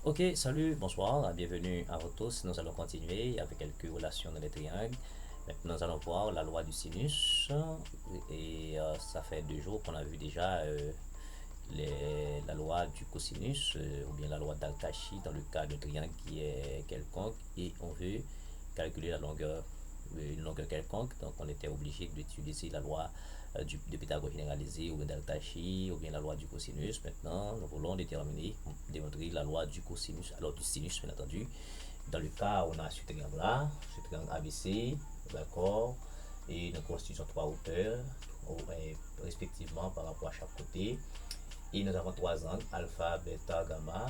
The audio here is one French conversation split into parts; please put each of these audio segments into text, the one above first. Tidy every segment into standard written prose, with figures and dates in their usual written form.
Ok, salut, bonsoir, bienvenue à vous tous. Nous allons continuer avec quelques relations dans les triangles. Maintenant, nous allons voir la loi du sinus. Ça fait 2 jours qu'on a vu déjà la loi du cosinus ou bien la loi d'Al-Kashi dans le cas d'un triangle qui est quelconque et on veut calculer la longueur, une longueur quelconque. Donc, on était obligé d'utiliser la loi de Pythagore généralisé ou bien d'Al-Kashi ou bien la loi du cosinus. Maintenant, nous voulons démontrer la loi du cosinus, alors du sinus, bien entendu. Dans le cas où on a ce triangle-là, ce triangle ABC, d'accord, et nous constituons trois hauteurs, respectivement par rapport à chaque côté. Et nous avons trois angles, alpha, bêta, gamma.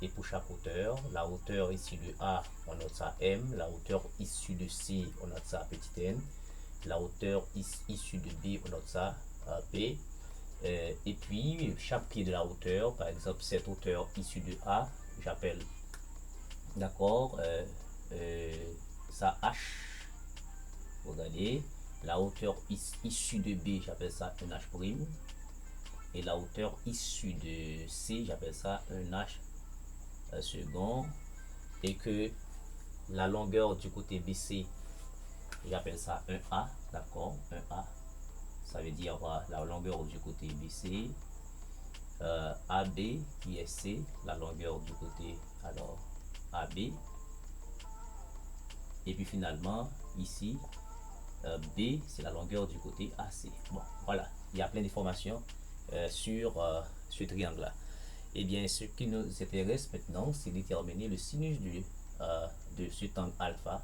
Et pour chaque hauteur, la hauteur issue de A, on note ça M. La hauteur issue de C, on note ça petit n. La hauteur issue de B, on note ça P. Et puis, chaque pied de la hauteur, par exemple, cette hauteur issue de A, j'appelle, d'accord, ça H. Regardez, la hauteur issue de B, j'appelle ça un H'. Et la hauteur issue de C, j'appelle ça un H second. Et que la longueur du côté BC, j'appelle ça un A, d'accord, un A. Ça veut dire la longueur du côté BC. AB qui est C, la longueur du côté alors AB. Et puis finalement, ici, B, c'est la longueur du côté AC. Bon, voilà, il y a plein d'informations sur ce triangle-là. Eh bien, ce qui nous intéresse maintenant, c'est déterminer le sinus de cet angle alpha,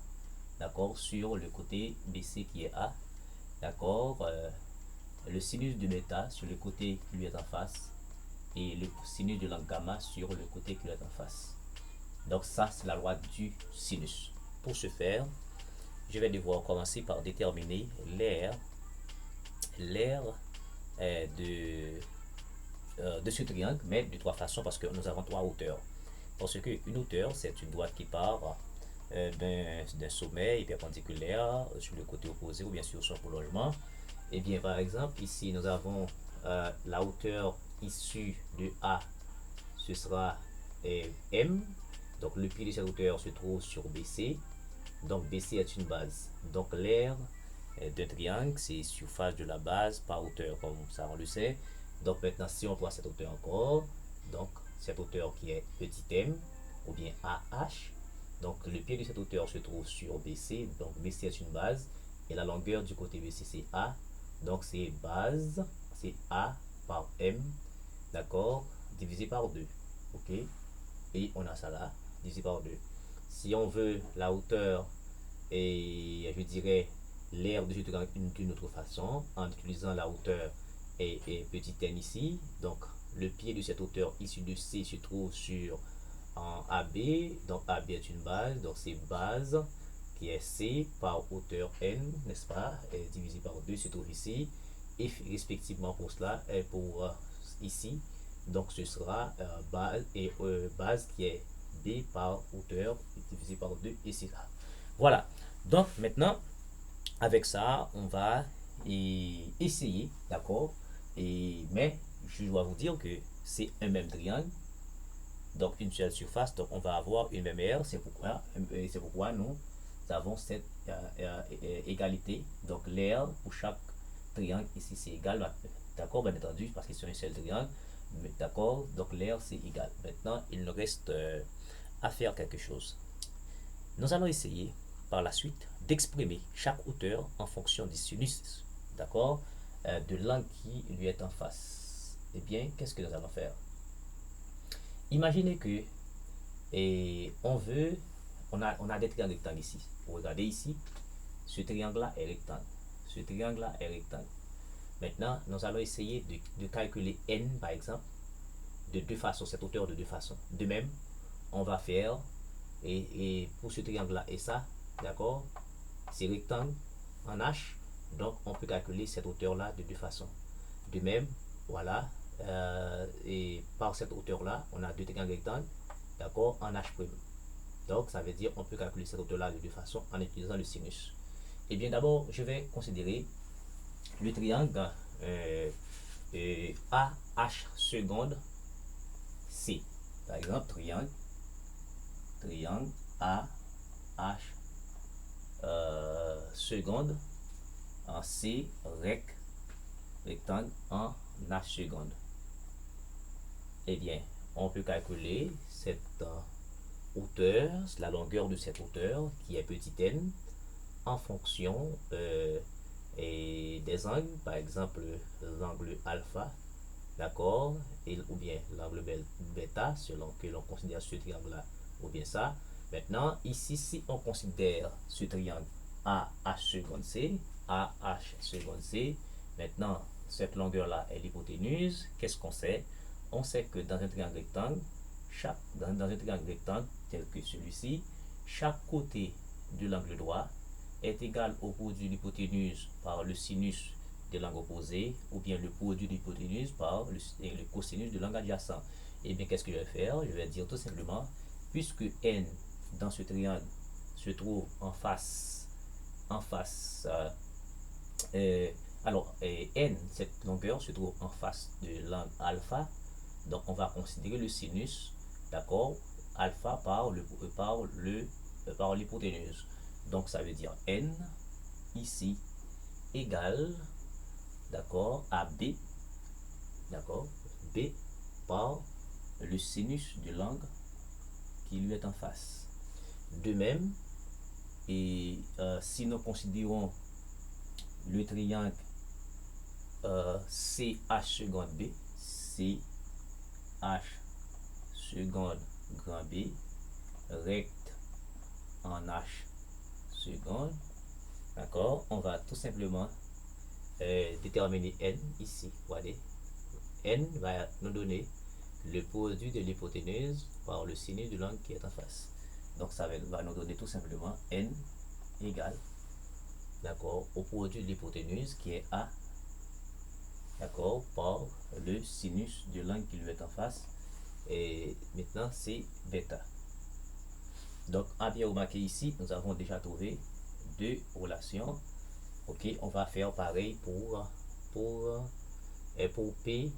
d'accord, sur le côté BC qui est A, d'accord, le sinus de bêta sur le côté qui lui est en face, et le sinus de l'angle gamma sur le côté qui lui est en face. Donc ça, c'est la loi du sinus. Pour ce faire, je vais devoir commencer par déterminer l'aire de ce triangle, mais de trois façons parce que nous avons trois hauteurs. Parce qu'une hauteur, c'est une droite qui part d'un sommet perpendiculaire sur le côté opposé ou bien sur son prolongement. Et bien, par exemple, ici, nous avons la hauteur issue de A, ce sera M. Donc, le pied de cette hauteur se trouve sur BC. Donc, BC est une base. Donc, l'aire d'un triangle, c'est surface de la base par hauteur, comme ça on le sait. Donc, maintenant, si on prend cette hauteur encore, donc cette hauteur qui est petit m, ou bien AH, donc le pied de cette hauteur se trouve sur BC, donc BC est une base, et la longueur du côté BC c'est A, donc c'est base, c'est A par M, d'accord, divisé par 2, ok, et on a ça là, divisé par 2. Si on veut la hauteur, et je dirais l'aire de ce triangle d'une autre façon, en utilisant la hauteur et petit n ici, donc le pied de cette hauteur issue de C se trouve sur en AB, donc AB est une base, donc c'est base qui est C par hauteur n, n'est-ce pas, et divisé par 2 se trouve ici, et respectivement pour cela, et pour ici, donc ce sera base qui est B par hauteur divisé par 2, etc. Voilà, donc maintenant, avec ça, on va essayer, d'accord, mais je dois vous dire que c'est un même triangle, donc une seule surface, donc on va avoir une même aire, c'est pourquoi nous avons cette égalité. Donc l'aire pour chaque triangle ici c'est égal, d'accord, bien entendu, parce que c'est un seul triangle, d'accord, donc l'aire c'est égal. Maintenant, il nous reste à faire quelque chose. Nous allons essayer par la suite d'exprimer chaque hauteur en fonction du sinus, d'accord, de l'angle qui lui est en face. Eh bien, qu'est-ce que nous allons faire? Imaginez que on a des triangles rectangles ici. Vous regardez ici, ce triangle-là est rectangle. Ce triangle-là est rectangle. Maintenant, nous allons essayer de calculer n, par exemple, de deux façons, cette hauteur de deux façons. De même, on va faire, et pour ce triangle-là et ça, d'accord, c'est rectangle en H, donc on peut calculer cette hauteur-là de deux façons. De même, voilà, et par cette hauteur-là, on a deux triangles rectangles, d'accord, en H'. Donc, ça veut dire qu'on peut calculer cette hauteur-là de deux façons en utilisant le sinus. Et bien, d'abord, je vais considérer le triangle AH seconde C. Par exemple, triangle triangle A, H, seconde, en C, rectangle, en H seconde. Eh bien, on peut calculer cette hauteur, la longueur de cette hauteur, qui est petit n, en fonction des angles, par exemple l'angle alpha, d'accord, ou bien l'angle bêta, selon que l'on considère ce triangle-là, ou bien ça. Maintenant, ici, si on considère ce triangle AH seconde C, AH seconde C, maintenant, cette longueur-là est l'hypoténuse, qu'est-ce qu'on sait? On sait que dans un triangle rectangle, dans un triangle rectangle tel que celui-ci, chaque côté de l'angle droit est égal au produit de l'hypoténuse par le sinus de l'angle opposé, ou bien le produit de l'hypoténuse par le cosinus de l'angle adjacent. Et bien, qu'est-ce que je vais faire? Je vais dire tout simplement, puisque n dans ce triangle se trouve en face, alors n, cette longueur se trouve en face de l'angle alpha, donc on va considérer le sinus, d'accord, alpha par l'hypoténuse. Donc ça veut dire n ici égale, d'accord, à b, d'accord, b par le sinus de l'angle qui lui est en face. De même, et si nous considérons le triangle CH seconde B, CH seconde grand B, recte en H seconde, d'accord, on va tout simplement déterminer n ici. Regardez, n va nous donner le produit de l'hypoténuse par le sinus de l'angle qui est en face. Donc ça va nous donner tout simplement n égale, d'accord, au produit de l'hypoténuse qui est A, d'accord, par le sinus de l'angle qui lui est en face. Et maintenant c'est bêta. Donc à bien remarquer ici, nous avons déjà trouvé deux relations. Ok, on va faire pareil pour P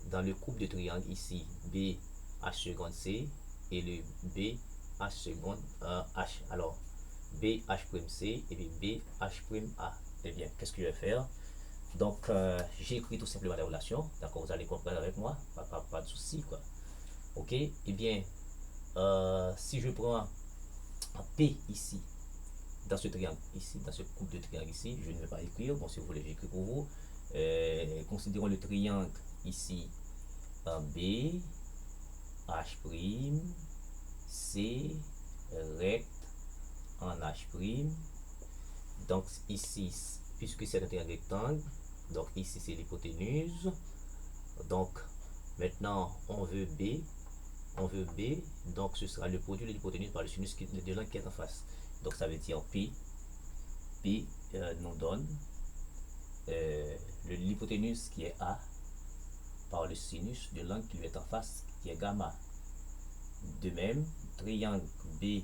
dans le couple de triangle ici, B H seconde C et le B H seconde H. Alors B H prime C et B H prime A. Eh bien, qu'est-ce que je vais faire? Donc j'ai écrit tout simplement la relation, d'accord, vous allez comprendre avec moi, pas de souci quoi. Ok, eh bien si je prends P ici, dans ce triangle ici, dans ce couple de triangles ici, je ne vais pas écrire, bon si vous voulez j'écris pour vous. Considérons le triangle ici B, H', C, recte en H'. Donc ici, puisque c'est un triangle rectangle, donc ici c'est l'hypoténuse. Donc maintenant on veut B, donc ce sera le produit de l'hypoténuse par le sinus de l'angle qui est en face. Donc ça veut dire P nous donne l'hypoténuse qui est A par le sinus de l'angle qui lui est en face qui est gamma. De même, triangle B,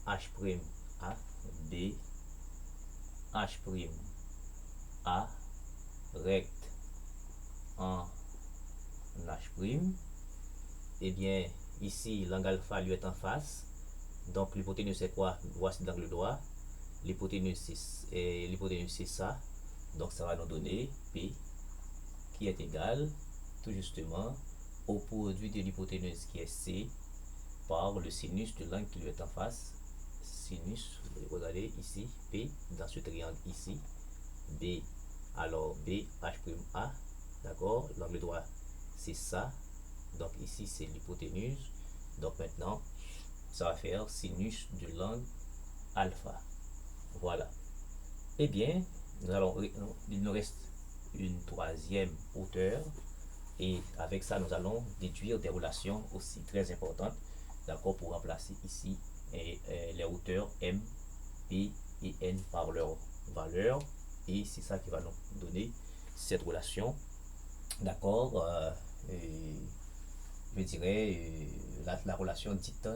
H' A, B, H' A, recte en H'. Et bien, ici, l'angle alpha lui est en face. Donc, l'hypoténuse c'est quoi? Voici l'angle droit. L'hypoténuse c'est ça. Donc, ça va nous donner P qui est égal, tout justement, au produit de l'hypoténuse qui est C par le sinus de l'angle qui lui est en face. Sinus, regardez ici, P dans ce triangle ici, B, alors B, H' A, d'accord, l'angle droit c'est ça, donc ici c'est l'hypoténuse, donc maintenant ça va faire sinus de l'angle alpha. Voilà. Eh bien, il nous reste une troisième hauteur et avec ça nous allons déduire des relations aussi très importantes, d'accord, pour remplacer ici les hauteurs M, P et N par leur valeur, et c'est ça qui va nous donner cette relation, d'accord, je dirais la relation dite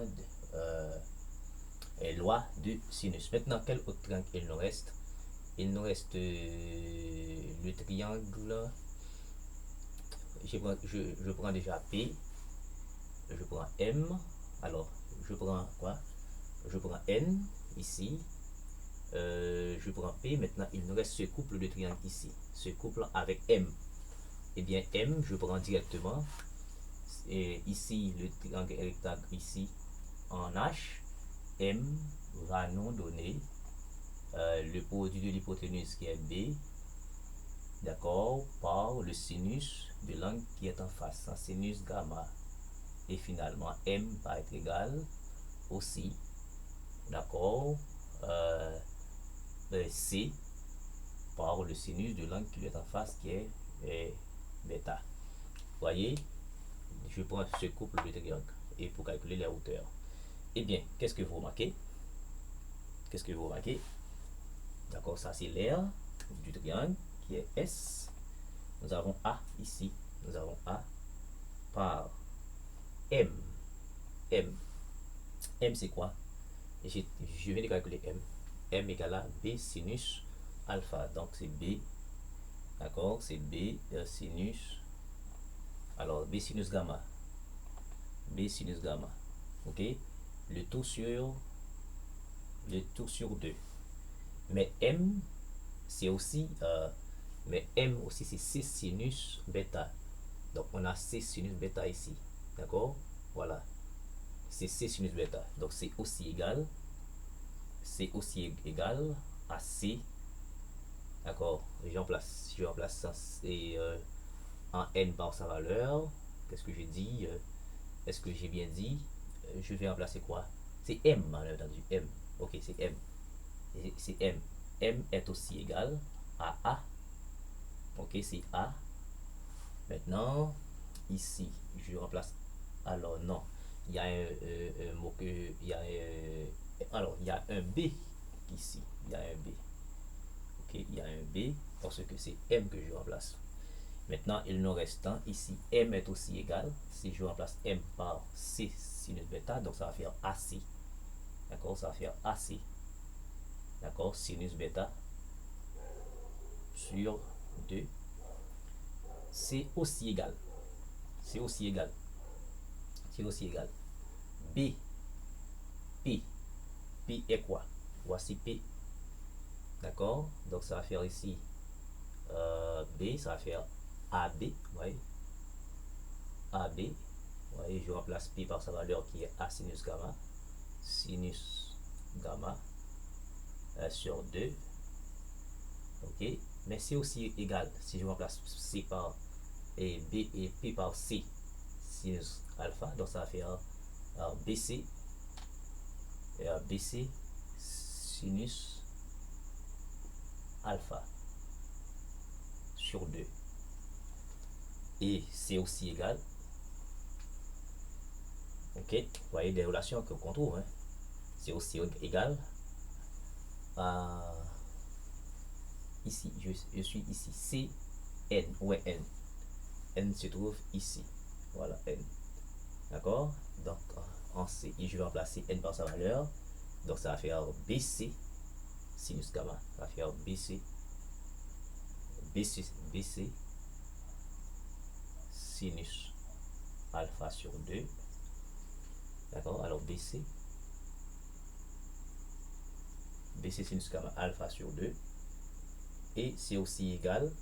loi de sinus. Maintenant, quel autre triangle il nous reste? Il nous reste le triangle, je prends déjà P, je prends M, alors je prends quoi? Je prends N ici. Je prends P. Maintenant, il nous reste ce couple de triangles ici. Ce couple avec M. Eh bien, M, je prends directement. Et ici, le triangle rectangle ici en H. M va nous donner le produit de l'hypoténuse qui est B, d'accord, par le sinus de l'angle qui est en face, un sinus gamma. Et finalement, M va être égal aussi, d'accord, C par le sinus de l'angle qui est en face qui est bêta. Voyez, je prends ce couple de triangles et pour calculer les hauteurs. Eh bien, qu'est-ce que vous remarquez? Qu'est-ce que vous remarquez? D'accord, ça c'est l'aire du triangle qui est S. Nous avons A ici. Nous avons A par M. M. M c'est quoi? Je viens de calculer M. M égale à B sinus alpha. Donc c'est B. D'accord, c'est B sinus. Alors B sinus gamma. B sinus gamma. Ok. Le tout sur 2. Mais M c'est aussi mais M aussi c'est C sinus bêta. Donc on a C sinus bêta ici. D'accord? Voilà. C'est C sinus bêta. Donc c'est aussi égal à C. D'accord? Je remplace ça et en N par sa valeur. Qu'est-ce que j'ai dit? Est-ce que j'ai bien dit? Je vais remplacer quoi? C'est M, bien entendu. M. Ok, c'est M. C'est M. M est aussi égal à A. Ok, c'est A. Maintenant, ici, je remplace. Alors, non. Il y a un mot que. Il y a alors, il y a un B ici. Il y a un B. Ok, il y a un B parce que c'est M que je remplace. Maintenant, il nous reste ici. M est aussi égal. Si je remplace M par C sinus bêta, donc ça va faire AC. D'accord, ça va faire AC. D'accord, sinus bêta sur 2. C'est aussi égal. C'est aussi égal. C'est aussi égal. B. P. P est quoi? Voici P. D'accord? Donc ça va faire ici B, ça va faire AB. Vous voyez? AB. Vous voyez, je remplace P par sa valeur qui est A sinus gamma. Sinus gamma sur 2. Ok? Mais c'est aussi égal. Si je remplace C par et B et P par C sinus alpha, donc ça va faire BC BC sinus alpha sur 2. Et c'est aussi égal. Ok, vous voyez des relations qu'on trouve. Hein? C'est aussi égal à ici. Je suis ici. C, N. Où est N? N se trouve ici. Voilà, N. D'accord? Donc, en C, je vais remplacer N par sa valeur. Donc, ça va faire BC sinus gamma. Ça va faire BC sinus alpha sur 2. D'accord? Alors, BC sinus gamma alpha sur 2. Et c'est aussi égal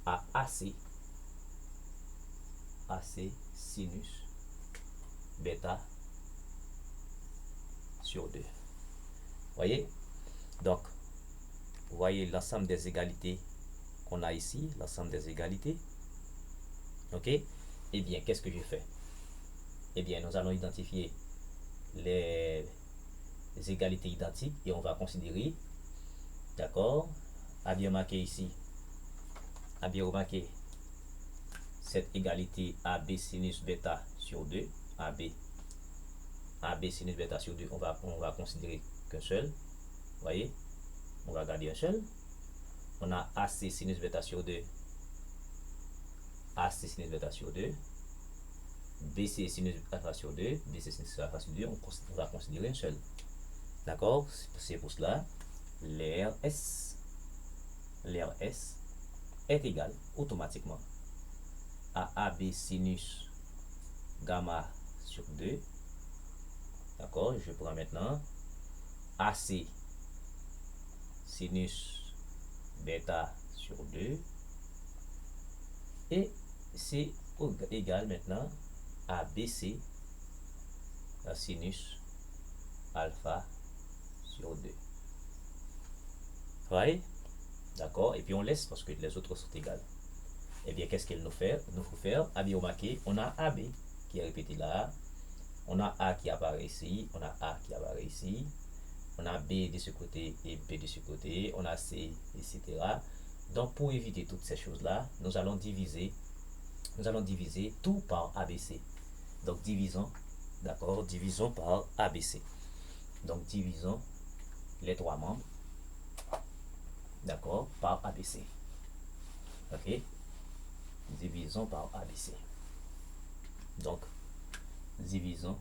à AC sinus bêta sur 2. Voyez? Donc, vous voyez l'ensemble des égalités qu'on a ici, l'ensemble des égalités. Ok? Eh bien, qu'est-ce que j'ai fait? Eh bien, nous allons identifier les égalités identiques et on va considérer, d'accord, à bien marquer ici, à bien remarquer cette égalité AB sinus bêta sur 2, AB sinus bêta sur 2, on va considérer qu'un seul, voyez, on va garder un seul. On a AC sinus bêta sur 2, AC sinus bêta sur 2, BC sinus alpha sur 2, BC sinus alpha sur 2, on va considérer un seul. D'accord? C'est pour cela, l'air S est égal automatiquement à AB sinus gamma sur 2 D'accord, je prends maintenant AC sinus bêta sur 2 et c'est égal maintenant à BC sinus alpha sur 2. Ouais, d'accord, et puis on laisse parce que les autres sont égales. Et bien, qu'est-ce qu'il nous faut faire? AB remarqué, on a AB qui est répété là, on a A qui apparaît ici, on a A qui apparaît ici, on a B de ce côté et B de ce côté, on a C, etc. Donc, pour éviter toutes ces choses-là, nous allons diviser tout par ABC. Donc, divisons, d'accord, divisons par ABC. Donc, divisons les trois membres, d'accord, par ABC. Ok, divisons par ABC. Donc, divisons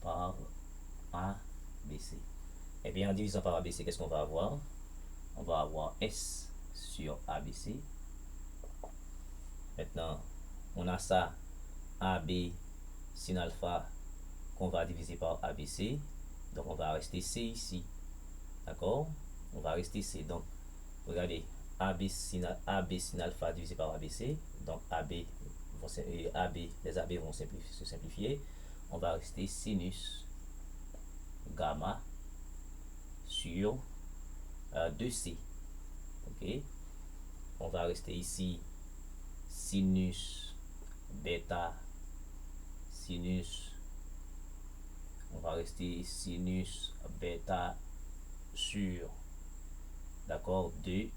par ABC. Et bien, en divisant par ABC, qu'est-ce qu'on va avoir? On va avoir S sur ABC. Maintenant, on a ça, AB sin alpha, qu'on va diviser par ABC. Donc, on va rester C ici. D'accord? On va rester C. Donc, regardez, AB sin alpha divisé par ABC. Donc, les AB vont se simplifier. On va rester sinus gamma sur 2C. Ok? On va rester ici sinus bêta sinus. On va rester sinus bêta sur, d'accord, 2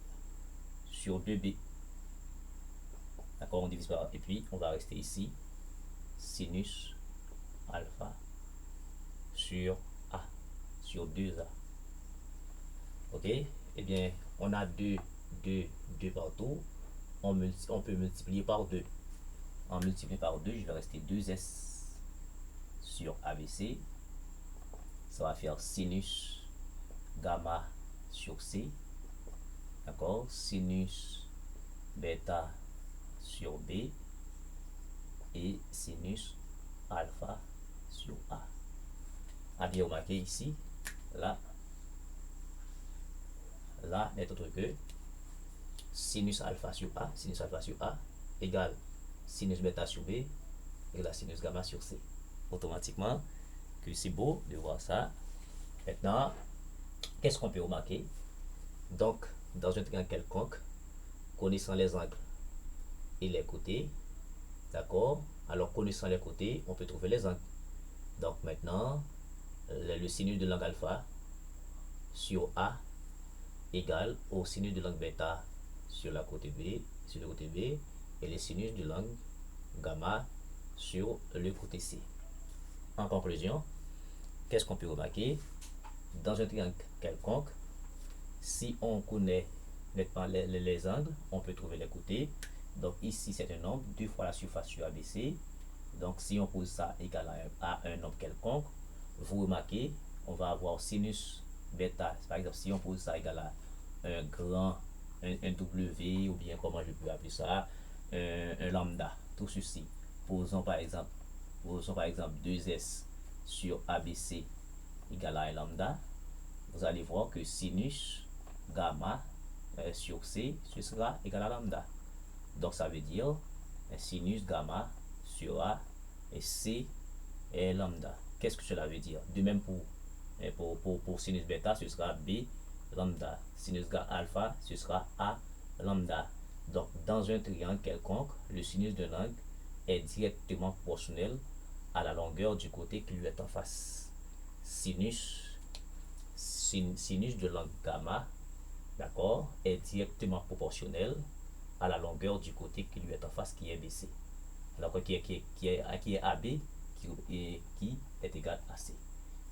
sur 2B. D'accord, on divise par, et puis on va rester ici sinus alpha sur A, sur 2A. Ok, et bien on a 2 partout, on peut multiplier par 2. En multipliant par 2, je vais rester 2S sur ABC. Ça va faire sinus gamma sur C. D'accord, sinus bêta sur B et sinus alpha sur A. A bien remarqué ici, là, n'est autre que sinus alpha sur A égale sinus bêta sur B égale sinus gamma sur C. Automatiquement, que c'est beau de voir ça. Maintenant, qu'est-ce qu'on peut remarquer? Donc, dans un triangle quelconque, connaissant les angles et les côtés, d'accord? Alors, connaissant les côtés, on peut trouver les angles. Donc, maintenant, le sinus de l'angle alpha sur A égale au sinus de l'angle bêta sur le côté B, et le sinus de l'angle gamma sur le côté C. En conclusion, qu'est-ce qu'on peut remarquer? Dans un triangle quelconque, si on connaît nettement les angles, on peut trouver les côtés. Donc ici, c'est un nombre, 2 fois la surface sur ABC. Donc si on pose ça égal à un nombre quelconque, vous remarquez, on va avoir sinus bêta. Par exemple, si on pose ça égal à un grand, un W, ou bien comment je peux appeler ça, un lambda, tout ceci. Posons par exemple 2S sur ABC égale à un lambda. Vous allez voir que sinus gamma sur C, ce sera égal à lambda. Donc ça veut dire sinus gamma sur A et C est lambda. Qu'est-ce que cela veut dire? De même pour sinus bêta, ce sera B lambda. Sinus alpha, ce sera A lambda. Donc dans un triangle quelconque, le sinus de l'angle est directement proportionnel à la longueur du côté qui lui est en face. Sinus de l'angle gamma, d'accord, est directement proportionnel à la longueur du côté qui lui est en face, qui est BC. Alors qui est AB, qui est égal à C.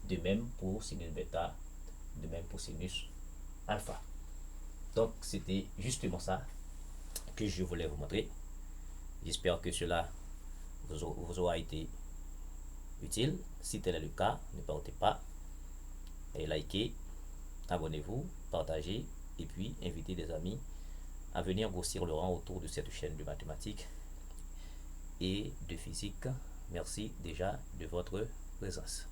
De même pour sinus bêta, de même pour sinus alpha. Donc c'était justement ça que je voulais vous montrer. J'espère que cela vous aura été utile. Si tel est le cas, ne partez pas et likez, abonnez-vous, partagez et puis invitez des amis à venir grossir le rang autour de cette chaîne de mathématiques et de physique. Merci déjà de votre présence.